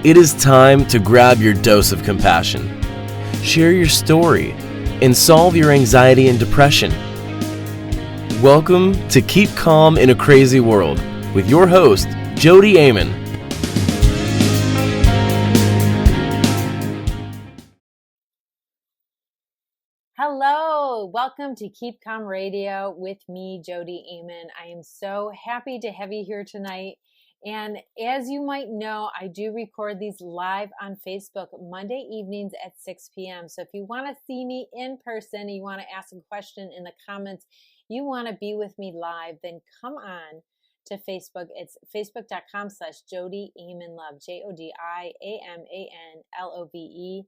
It is time to grab your dose of compassion, share your story, and solve your anxiety and depression. Welcome to Keep Calm in a Crazy World with your host, Jodi Amon. Hello, welcome to Keep Calm Radio with me, Jodi Amon. I am so happy to have you here tonight. And as you might know, I do record these live on Facebook Monday evenings at 6 p.m. So if you want to see me in person, you want to ask a question in the comments, you want to be with me live, then come on to Facebook. It's facebook.com/Jodi Amon Love, JodiAmanLove.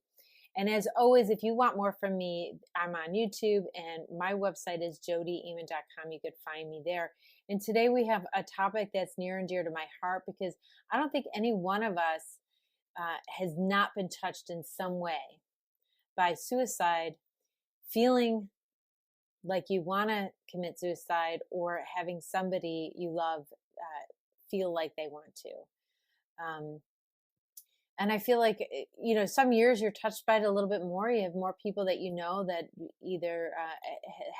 And as always, if you want more from me, I'm on YouTube and my website is jodiamon.com. You could find me there. And today we have a topic that's near and dear to my heart because I don't think any one of us has not been touched in some way by suicide, feeling like you want to commit suicide, or having somebody you love feel like they want to. And I feel like, some years you're touched by it a little bit more. You have more people that you know that either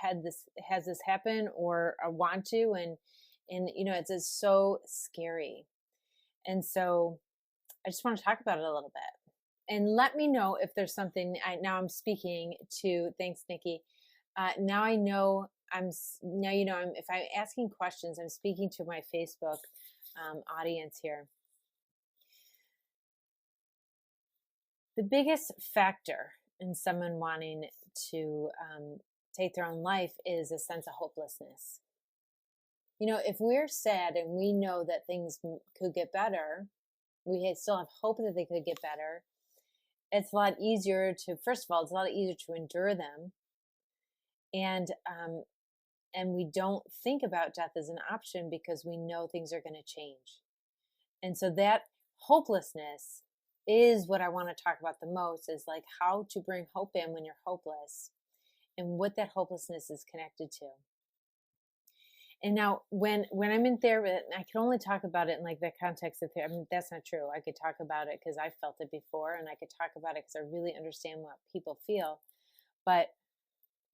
has this happen or want to, and it's just so scary. And so I just want to talk about it a little bit, and let me know if there's something. Now I'm speaking to. Thanks, Nikki. Now I know if I'm asking questions, I'm speaking to my Facebook audience here. The biggest factor in someone wanting to take their own life is a sense of hopelessness. If we're sad and we know that things could get better, we still have hope that they could get better. It's a lot easier to endure them. And we don't think about death as an option because we know things are going to change. And so that hopelessness is what I want to talk about the most, is like how to bring hope in when you're hopeless and what that hopelessness is connected to. And now when I'm in therapy, I can only talk about it in like the context of therapy. I mean, that's not true. I could talk about it because I felt it before, and I could talk about it because I really understand what people feel. But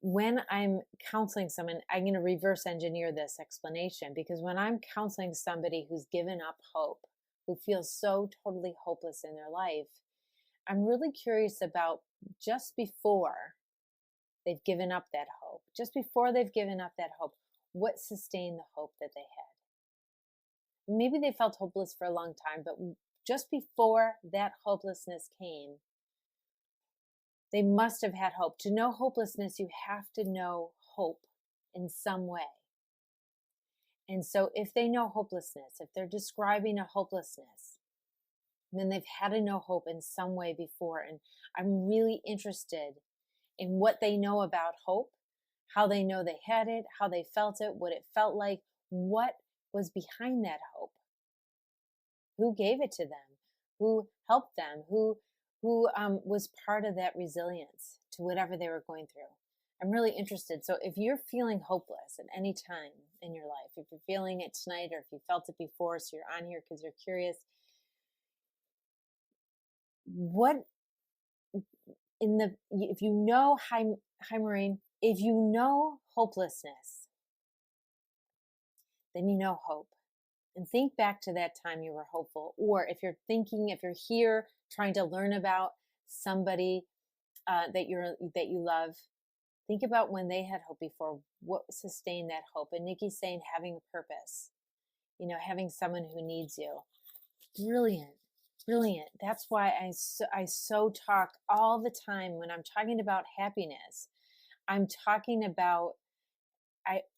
when I'm counseling someone, I'm going to reverse engineer this explanation, because when I'm counseling somebody who's given up hope, who feels so totally hopeless in their life, I'm really curious about just before they've given up that hope, what sustained the hope that they had. Maybe they felt hopeless for a long time, but just before that hopelessness came, they must have had hope. To know hopelessness, you have to know hope in some way. And so if they know hopelessness, if they're describing a hopelessness, then they've had to know hope in some way before. And I'm really interested in what they know about hope, how they know they had it, how they felt it, what it felt like, what was behind that hope, who gave it to them, who helped them, who was part of that resilience to whatever they were going through. I'm really interested. So if you're feeling hopeless at any time in your life, if you're feeling it tonight, or if you felt it before, so you're on here because you're curious, if you know, hi Maureen, if you know hopelessness, then you know hope. And think back to that time you were hopeful. Or if you're here trying to learn about somebody that you love, think about when they had hope before, what sustained that hope. And Nikki's saying having a purpose, having someone who needs you. Brilliant. That's why I so talk all the time when I'm talking about happiness. I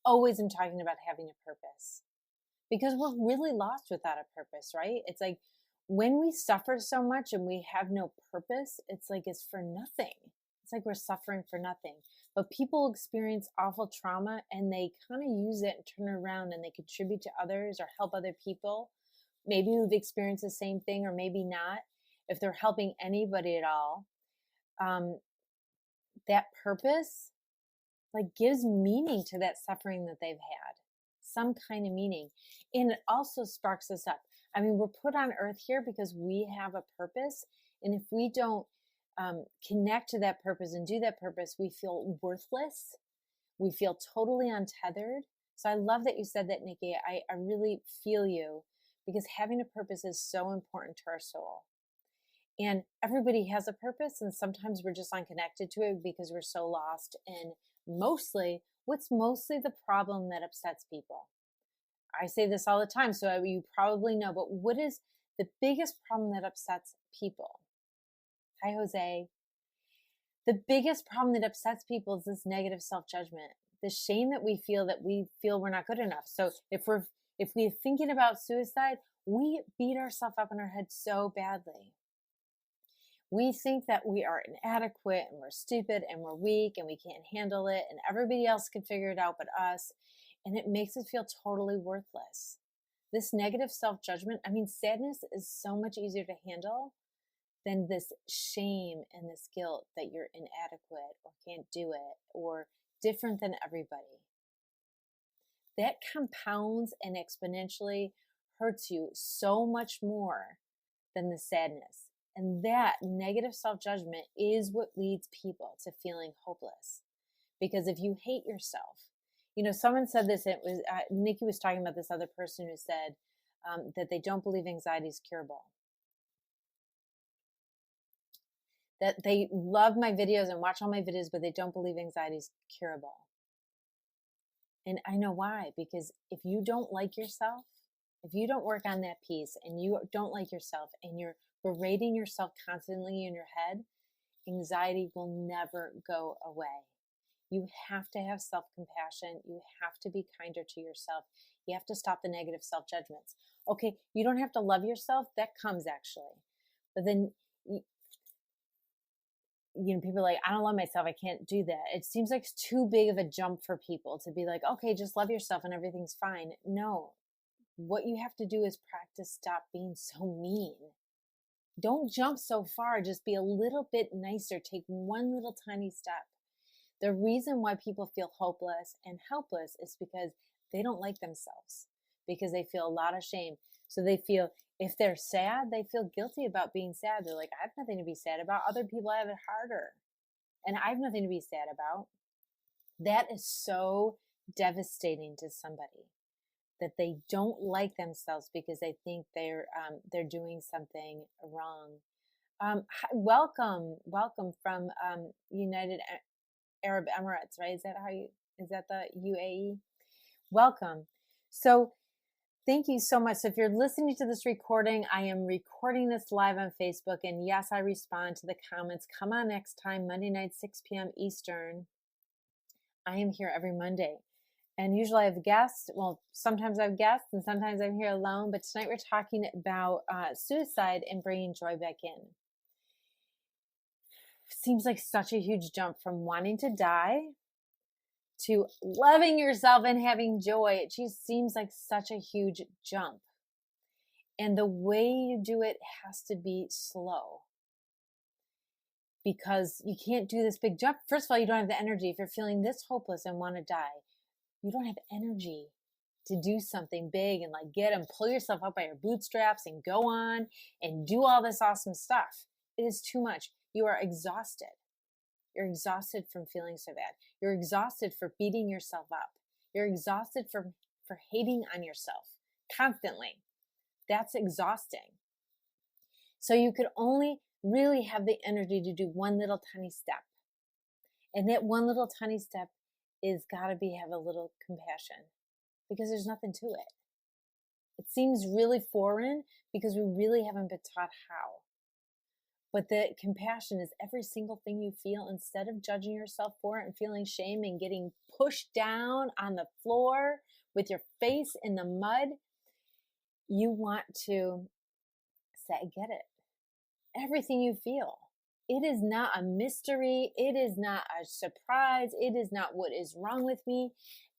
always am talking about having a purpose, because we're really lost without a purpose, right? It's like when we suffer so much and we have no purpose, it's like it's for nothing. It's like we're suffering for nothing. But people experience awful trauma and they kind of use it and turn it around, and they contribute to others or help other people. Maybe we've experienced the same thing, or maybe not. If they're helping anybody at all, that purpose gives meaning to that suffering that they've had, some kind of meaning. And it also sparks us up. I mean, we're put on earth here because we have a purpose. And if we don't connect to that purpose and do that purpose, we feel worthless. We feel totally untethered. So I love that you said that, Nikki. I really feel you, because having a purpose is so important to our soul. And everybody has a purpose, and sometimes we're just unconnected to it because we're so lost in what's mostly the problem that upsets people. I say this all the time, so you probably know, but what is the biggest problem that upsets people? Hi, Jose. The biggest problem that upsets people is this negative self-judgment, the shame that we feel we're not good enough. So if we're thinking about suicide, we beat ourselves up in our head so badly. We think that we are inadequate and we're stupid and we're weak and we can't handle it and everybody else can figure it out but us. And it makes us feel totally worthless. This negative self-judgment, I mean, sadness is so much easier to handle than this shame and this guilt that you're inadequate or can't do it or different than everybody. That compounds and exponentially hurts you so much more than the sadness. And that negative self-judgment is what leads people to feeling hopeless. Because if you hate yourself, someone said this, it was Nikki was talking about this other person who said that they don't believe anxiety is curable. That they love my videos and watch all my videos, but they don't believe anxiety is curable. And I know why, because if you don't like yourself, if you don't work on that piece and you don't like yourself and you're berating yourself constantly in your head, anxiety will never go away. You have to have self-compassion. You have to be kinder to yourself. You have to stop the negative self-judgments. Okay, you don't have to love yourself. That comes actually. But then, people are like, I don't love myself. I can't do that. It seems like it's too big of a jump for people to be like, okay, just love yourself and everything's fine. No, what you have to do is practice stop being so mean. Don't jump so far. Just be a little bit nicer. Take one little tiny step. The reason why people feel hopeless and helpless is because they don't like themselves, because they feel a lot of shame. So they feel, if they're sad, they feel guilty about being sad. They're like, I have nothing to be sad about. Other people have it harder. And I have nothing to be sad about. That is so devastating to somebody, that they don't like themselves because they think they're doing something wrong. Welcome from United Arab Emirates, right? Is that the UAE? Welcome. So thank you so much. So if you're listening to this recording, I am recording this live on Facebook. And yes, I respond to the comments. Come on next time, Monday night, 6 p.m. Eastern. I am here every Monday. And usually I have guests. Well, sometimes I have guests and sometimes I'm here alone. But tonight we're talking about suicide and bringing joy back in. Seems like such a huge jump from wanting to die to loving yourself and having joy. It just seems like such a huge jump. And the way you do it has to be slow, because you can't do this big jump. First of all, you don't have the energy. If you're feeling this hopeless and want to die, you don't have energy to do something big and pull yourself up by your bootstraps and go on and do all this awesome stuff. It is too much. You are exhausted. You're exhausted from feeling so bad. You're exhausted for beating yourself up. You're exhausted for hating on yourself constantly. That's exhausting. So you could only really have the energy to do one little tiny step. And that one little tiny step is got to have a little compassion, because there's nothing to it. It seems really foreign because we really haven't been taught how. But the compassion is every single thing you feel. Instead of judging yourself for it and feeling shame and getting pushed down on the floor with your face in the mud, you want to say, get it. Everything you feel. It is not a mystery. It is not a surprise. It is not what is wrong with me.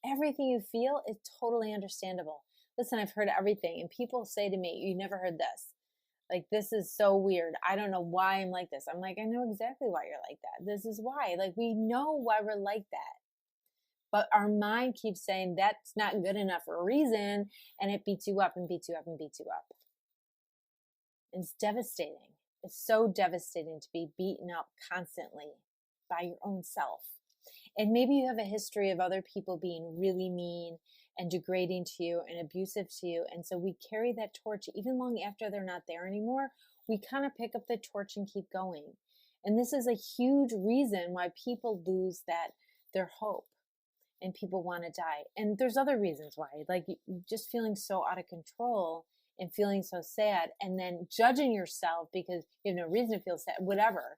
Everything you feel is totally understandable. Listen, I've heard everything. And people say to me, you never heard this. Like, this is so weird. I don't know why I'm like this. I'm like, I know exactly why you're like that. This is why. We know why we're like that. But our mind keeps saying that's not good enough for a reason. And it beats you up and beats you up and beats you up. And it's devastating. It's so devastating to be beaten up constantly by your own self. And maybe you have a history of other people being really mean and degrading to you and abusive to you. And so we carry that torch even long after they're not there anymore. We kind of pick up the torch and keep going. And this is a huge reason why people lose their hope and people want to die. And there's other reasons why, like just feeling so out of control and feeling so sad, and then judging yourself because you have no reason to feel sad, whatever,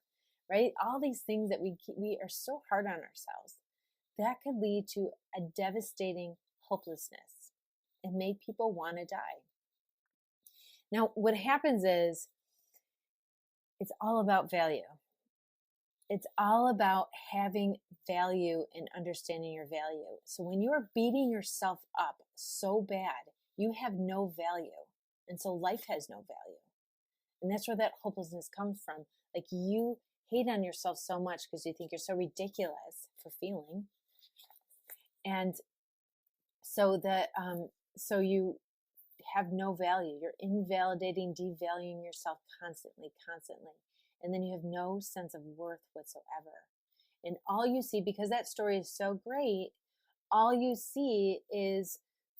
right? All these things that we are so hard on ourselves, that could lead to a devastating hopelessness and make people want to die. Now, what happens is it's all about value. It's all about having value and understanding your value. So when you're beating yourself up so bad, you have no value. And so life has no value. And that's where that hopelessness comes from. Like you hate on yourself so much because you think you're so ridiculous for feeling. And so so you have no value. You're invalidating, devaluing yourself constantly. And then you have no sense of worth whatsoever. And all you see, because that story is so great, all you see is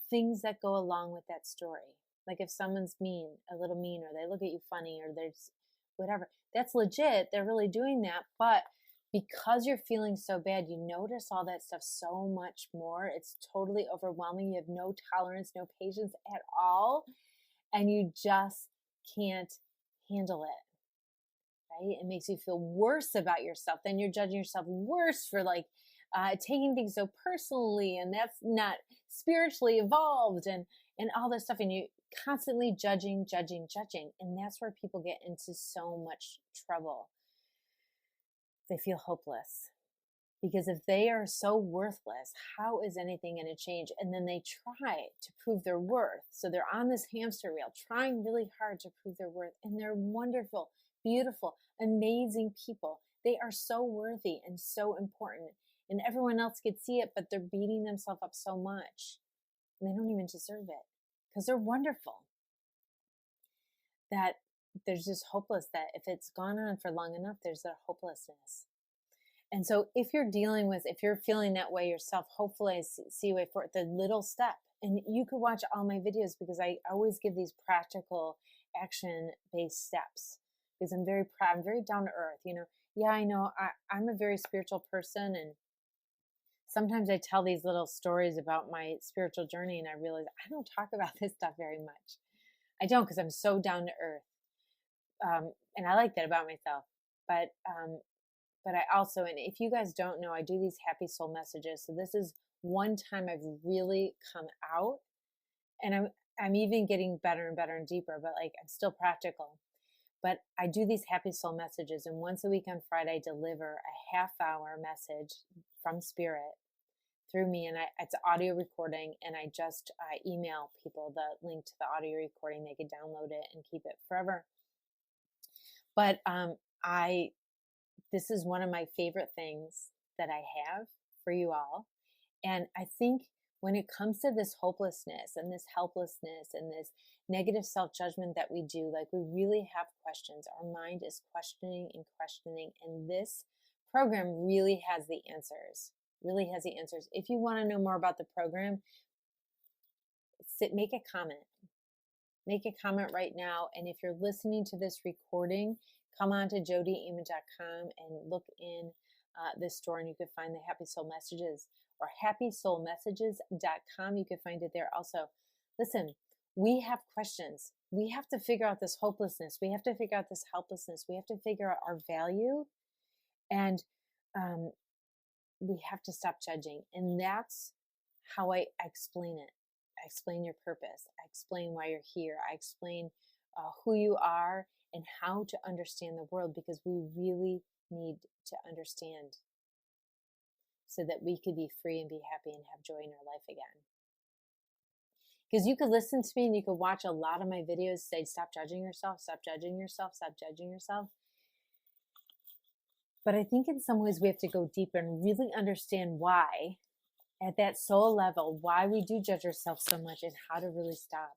things that go along with that story. Like if someone's mean, a little mean, or they look at you funny, or there's whatever, that's legit. They're really doing that. But because you're feeling so bad, you notice all that stuff so much more. It's totally overwhelming. You have no tolerance, no patience at all. And you just can't handle it. Right? It makes you feel worse about yourself. Then you're judging yourself worse for taking things so personally, and that's not spiritually evolved, and all this stuff. And you constantly judging. And that's where people get into so much trouble. They feel hopeless. Because if they are so worthless, how is anything going to change? And then they try to prove their worth. So they're on this hamster wheel, trying really hard to prove their worth. And they're wonderful, beautiful, amazing people. They are so worthy and so important. And everyone else could see it, but they're beating themselves up so much. And they don't even deserve it because they're wonderful. That there's just hopeless, that if it's gone on for long enough, there's a hopelessness. And so if you're feeling that way yourself, hopefully I see a way for it, the little step. And you could watch all my videos because I always give these practical action-based steps because I'm very proud, I'm very down to earth. Yeah, I know I'm a very spiritual person, and sometimes I tell these little stories about my spiritual journey and I realize I don't talk about this stuff very much. I don't, because I'm so down to earth. And I like that about myself. But I also, and if you guys don't know, I do these happy soul messages. So this is one time I've really come out, and I'm even getting better and better and deeper, but I'm still practical. But I do these happy soul messages, and once a week on Friday, I deliver a half-hour message from Spirit through me, and it's audio recording, and I just email people the link to the audio recording. They can download it and keep it forever. But this is one of my favorite things that I have for you all. And I think when it comes to this hopelessness and this helplessness and this negative self-judgment that we do, we really have questions. Our mind is questioning. And this program really has the answers. If you want to know more about the program, make a comment. Make a comment right now. And if you're listening to this recording, come on to jodiama.com and look in this store, and you can find the Happy Soul Messages, or happysoulmessages.com. You can find it there also. Listen, we have questions. We have to figure out this hopelessness. We have to figure out this helplessness. We have to figure out our value, and we have to stop judging. And that's how I explain it. I explain your purpose. I explain why you're here. I explain who you are and how to understand the world, because we really need to understand so that we could be free and be happy and have joy in our life again. Because you could listen to me and you could watch a lot of my videos say, stop judging yourself, stop judging yourself, stop judging yourself. But I think in some ways we have to go deeper and really understand why, at that soul level, why we do judge ourselves so much and how to really stop.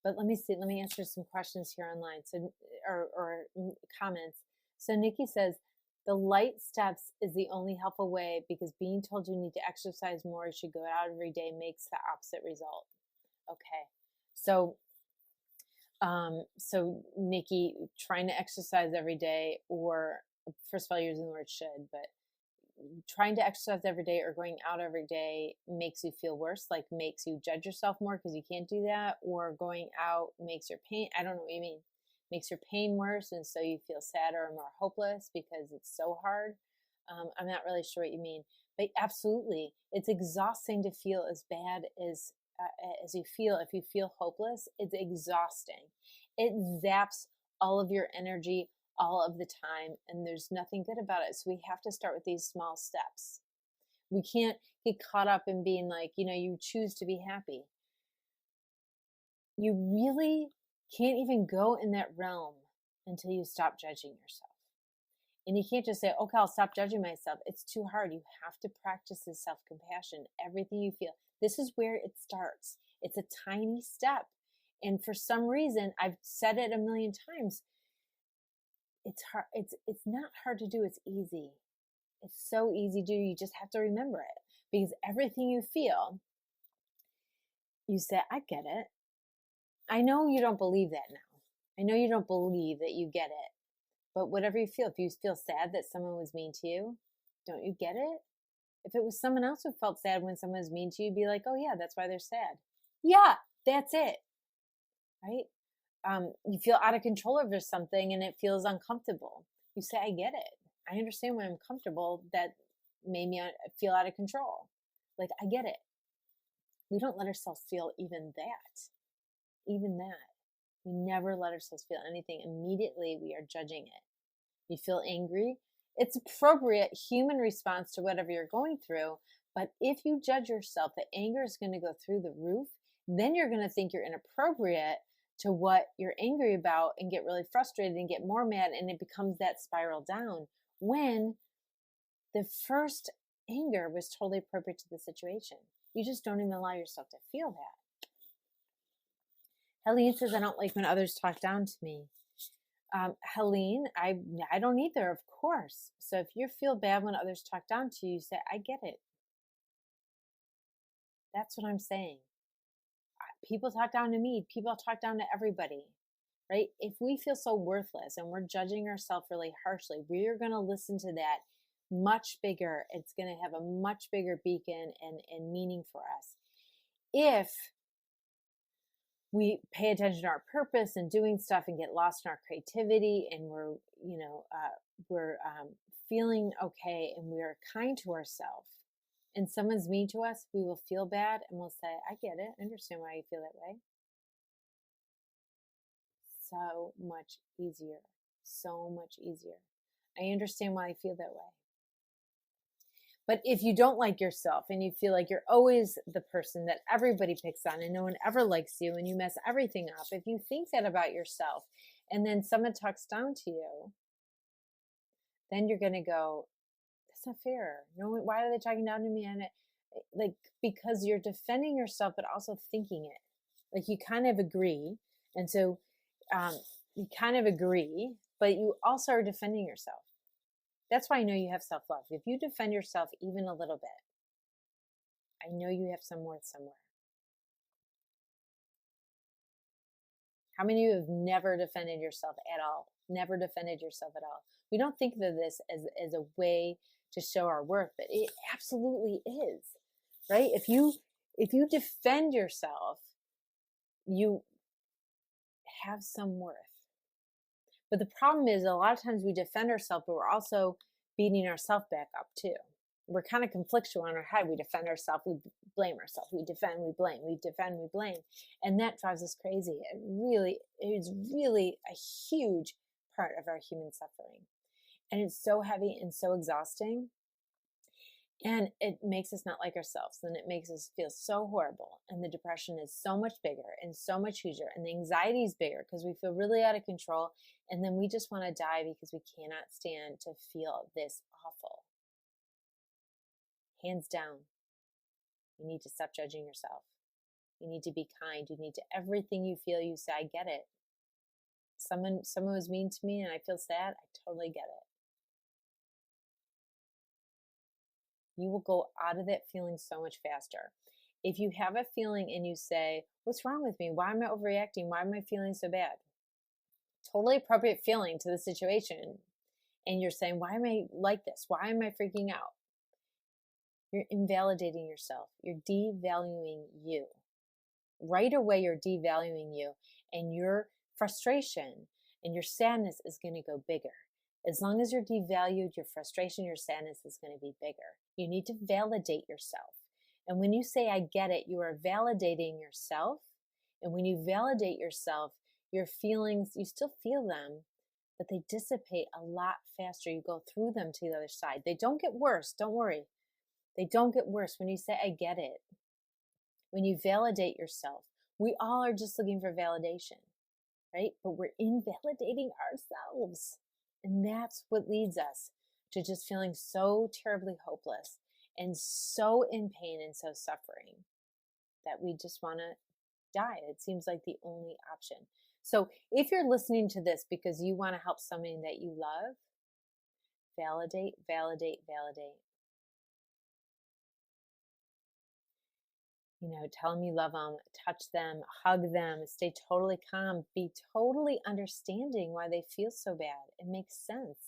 But let me see. Let me answer some questions here online. So, or comments. So Nikki says, the light steps is the only helpful way because being told you need to exercise more, you should go out every day makes the opposite result. Okay. So, so Nikki, trying to exercise every day, or first of all, you're using the word should, but trying to exercise every day or going out every day makes you feel worse, like makes you judge yourself more because you can't do that, or going out makes your pain, I don't know what you mean, makes your pain worse, and so you feel sadder or more hopeless because it's so hard. I'm not really sure what you mean, but absolutely, it's exhausting to feel as bad as you feel. If you feel hopeless, it's exhausting. It zaps all of your energy all of the time, and there's nothing good about it. So we have to start with these small steps. We can't get caught up in being like, you choose to be happy. You really can't even go in that realm until you stop judging yourself. And you can't just say, okay, I'll stop judging myself. It's too hard. You have to practice this self-compassion. Everything you feel. This is where it starts. It's a tiny step. And for some reason, I've said it a million times, it's hard. It's not hard to do. It's easy. It's so easy to do. You just have to remember it, because everything you feel, you say, I get it. I know you don't believe that now. I know you don't believe that you get it. But whatever you feel, if you feel sad that someone was mean to you, don't you get it? If it was someone else who felt sad when someone was mean to you, you'd be like, oh yeah, that's why they're sad. Yeah, that's it. Right? You feel out of control over something and it feels uncomfortable. You say, I get it. I understand when I'm comfortable that made me feel out of control. Like, I get it. We don't let ourselves feel even that. Even that. We never let ourselves feel anything. Immediately, we are judging it. You feel angry. It's appropriate human response to whatever you're going through. But if you judge yourself, the anger is going to go through the roof. Then you're going to think you're inappropriate to what you're angry about and get really frustrated and get more mad. And it becomes that spiral down, when the first anger was totally appropriate to the situation. You just don't even allow yourself to feel that. Helene says, I don't like when others talk down to me. Helene, I don't either, of course. So if you feel bad when others talk down to you, you say, I get it. That's what I'm saying. People talk down to me. People talk down to everybody, right? If we feel so worthless and we're judging ourselves really harshly, we're going to listen to that much bigger. It's going to have a much bigger beacon and meaning for us. If we pay attention to our purpose and doing stuff and get lost in our creativity, and we're feeling okay and we're kind to ourselves, and someone's mean to us, we will feel bad and we'll say, I get it. I understand why you feel that way. So much easier. So much easier. I understand why I feel that way. But if you don't like yourself and you feel like you're always the person that everybody picks on and no one ever likes you and you mess everything up, if you think that about yourself and then someone talks down to you, then you're going to go, that's not fair. No, why are they talking down to me? And like, because you're defending yourself, but also thinking it. Like, you kind of agree. And so you kind of agree, but you also are defending yourself. That's why I know you have self-love. If you defend yourself even a little bit, I know you have some worth somewhere. How many of you have never defended yourself at all? Never defended yourself at all. We don't think of this as a way to show our worth, but it absolutely is, right? If you defend yourself, you have some worth. But the problem is, a lot of times we defend ourselves, but we're also beating ourselves back up too. We're kind of conflictual in our head. We defend ourselves, we blame ourselves. We defend, we blame. We defend, we blame. And that drives us crazy. It is really a huge part of our human suffering. And it's so heavy and so exhausting. And it makes us not like ourselves. And it makes us feel so horrible. And the depression is so much bigger and so much huger. And the anxiety is bigger because we feel really out of control. And then we just want to die because we cannot stand to feel this awful. Hands down, you need to stop judging yourself. You need to be kind. You need to, everything you feel, you say, I get it. Someone was mean to me and I feel sad. I totally get it. You will go out of that feeling so much faster. If you have a feeling and you say, what's wrong with me? Why am I overreacting? Why am I feeling so bad? Totally appropriate feeling to the situation. And you're saying, why am I like this? Why am I freaking out? You're invalidating yourself. You're devaluing you. Right away, you're devaluing you. And your frustration and your sadness is going to go bigger. As long as you're devalued, your frustration, your sadness is going to be bigger. You need to validate yourself. And when you say, I get it, you are validating yourself. And when you validate yourself, your feelings, you still feel them, but they dissipate a lot faster. You go through them to the other side. They don't get worse. Don't worry. They don't get worse when you say, I get it. When you validate yourself, we all are just looking for validation, right? But we're invalidating ourselves. And that's what leads us to just feeling so terribly hopeless and so in pain and so suffering that we just want to die. It seems like the only option. So if you're listening to this because you want to help somebody that you love, validate, validate, validate. You know, tell them you love them, touch them, hug them, stay totally calm, be totally understanding why they feel so bad. It makes sense.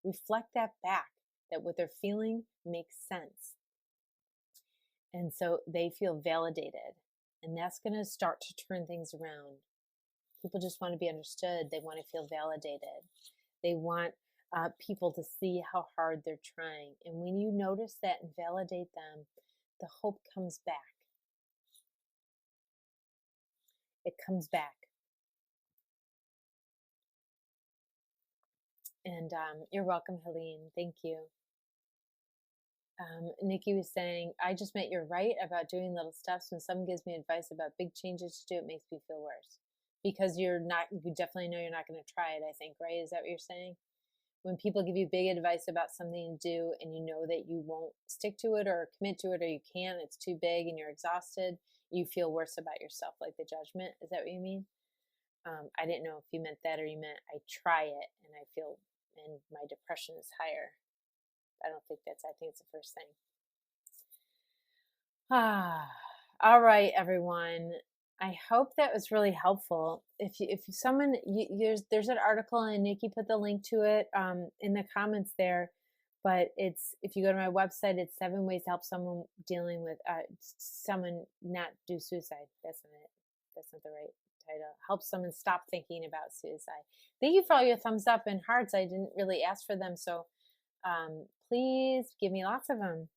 Reflect that back, that what they're feeling makes sense. And so they feel validated. And that's going to start to turn things around. People just want to be understood. They want to feel validated. They want people to see how hard they're trying. And when you notice that and validate them, the hope comes back. It comes back. And you're welcome, Helene. Thank you. Nikki was saying, I just meant you're right about doing little steps. When someone gives me advice about big changes to do, it makes me feel worse. Because you definitely know you're not going to try it, I think, right? Is that what you're saying? When people give you big advice about something to do and you know that you won't stick to it or commit to it or you can't, it's too big and you're exhausted, you feel worse about yourself, like the judgment. Is that what you mean? I didn't know if you meant that or you meant I try it and I feel, and my depression is higher. I think it's the first thing. All right, everyone. I hope that was really helpful. If someone, there's an article and Nikki put the link to it in the comments there, but if you go to my website, it's 7 ways to help someone dealing with someone not do suicide. That's not it. That's not the right title. Help someone stop thinking about suicide. Thank you for all your thumbs up and hearts. I didn't really ask for them, so please give me lots of them.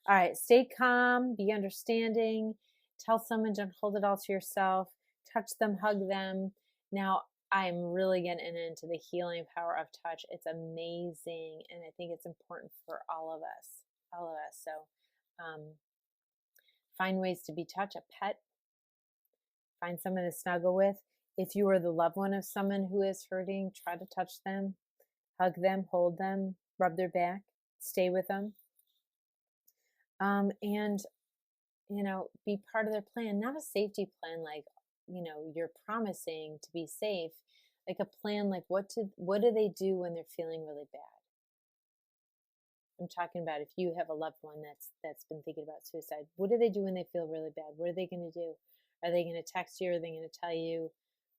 All right, stay calm, be understanding, tell someone, don't hold it all to yourself, touch them, hug them. Now, I'm really getting into the healing power of touch. It's amazing, and I think it's important for all of us. So find ways to be touched, a pet, find someone to snuggle with. If you are the loved one of someone who is hurting, try to touch them, hug them, hold them, rub their back, stay with them. And, be part of their plan, not a safety plan like, you're promising to be safe, like a plan like what do they do when they're feeling really bad? I'm talking about if you have a loved one that's been thinking about suicide, what do they do when they feel really bad? What are they going to do? Are they going to text you? Are they going to tell you?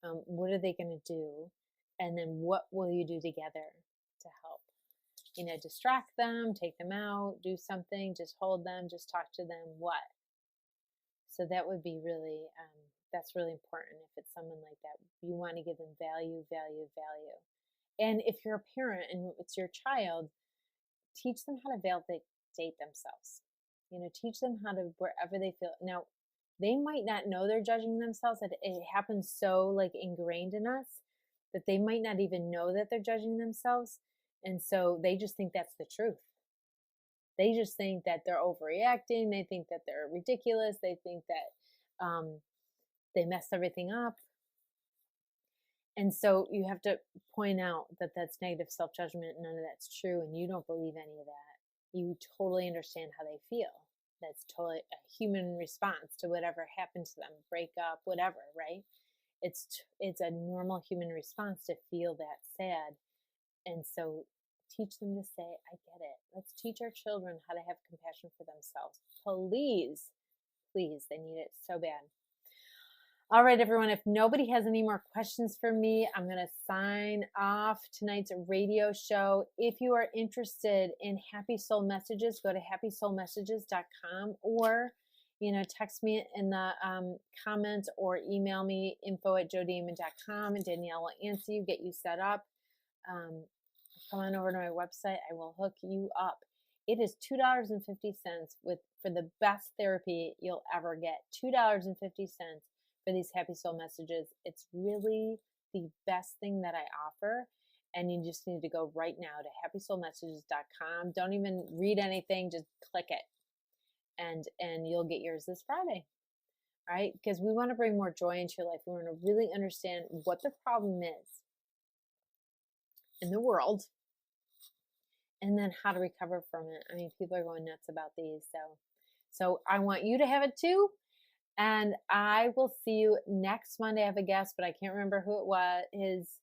What are they going to do? And then what will you do together to help? Distract them, take them out, do something, just hold them, just talk to them, what? So that would be really, that's really important if it's someone like that. You want to give them value, value, value. And if you're a parent and it's your child, teach them how to validate themselves. Teach them how to, wherever they feel. Now, they might not know they're judging themselves. It happens so ingrained in us that they might not even know that they're judging themselves. And so they just think that's the truth. They just think that they're overreacting. They think that they're ridiculous. They think that they messed everything up. And so you have to point out that that's negative self-judgment. None of that's true. And you don't believe any of that. You totally understand how they feel. That's totally a human response to whatever happened to them, break up, whatever, right? It's a normal human response to feel that sad. And so teach them to say, I get it. Let's teach our children how to have compassion for themselves. Please, please, they need it so bad. All right, everyone, if nobody has any more questions for me, I'm going to sign off tonight's radio show. If you are interested in Happy Soul Messages, go to happysoulmessages.com, or, text me in the comments, or email me info@jodiamond.com, and Danielle will answer you, get you set up. Come on over to my website. I will hook you up. It is $2.50 for the best therapy you'll ever get. $2.50 for these Happy Soul Messages. It's really the best thing that I offer. And you just need to go right now to happysoulmessages.com. Don't even read anything, just click it. And you'll get yours this Friday. All right? Because we want to bring more joy into your life. We want to really understand what the problem is in the world, and then how to recover from it. I mean, people are going nuts about these. So I want you to have it too. And I will see you next Monday. I have a guest, but I can't remember who it is.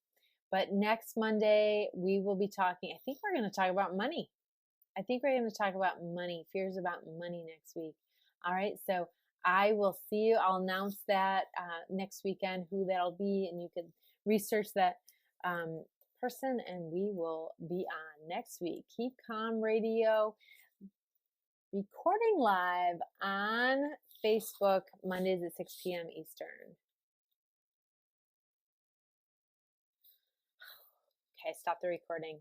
But next Monday, we will be talking. I think we're going to talk about money. Fears about money next week. All right. So I will see you. I'll announce that next weekend, who that'll be. And you can research that person, and we will be on next week. Keep Calm Radio, recording live on Facebook, Mondays at 6 p.m. Eastern. Okay, stop the recording.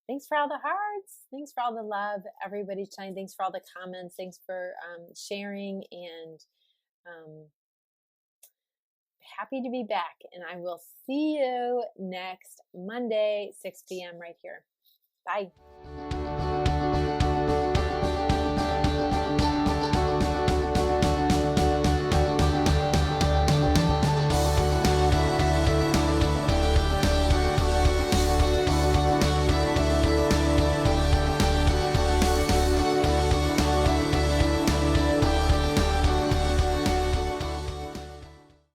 Thanks for all the hearts. Thanks for all the love, everybody tonight. Thanks for all the comments. Thanks for sharing, and happy to be back. And I will see you next Monday, 6 p.m. right here. Bye.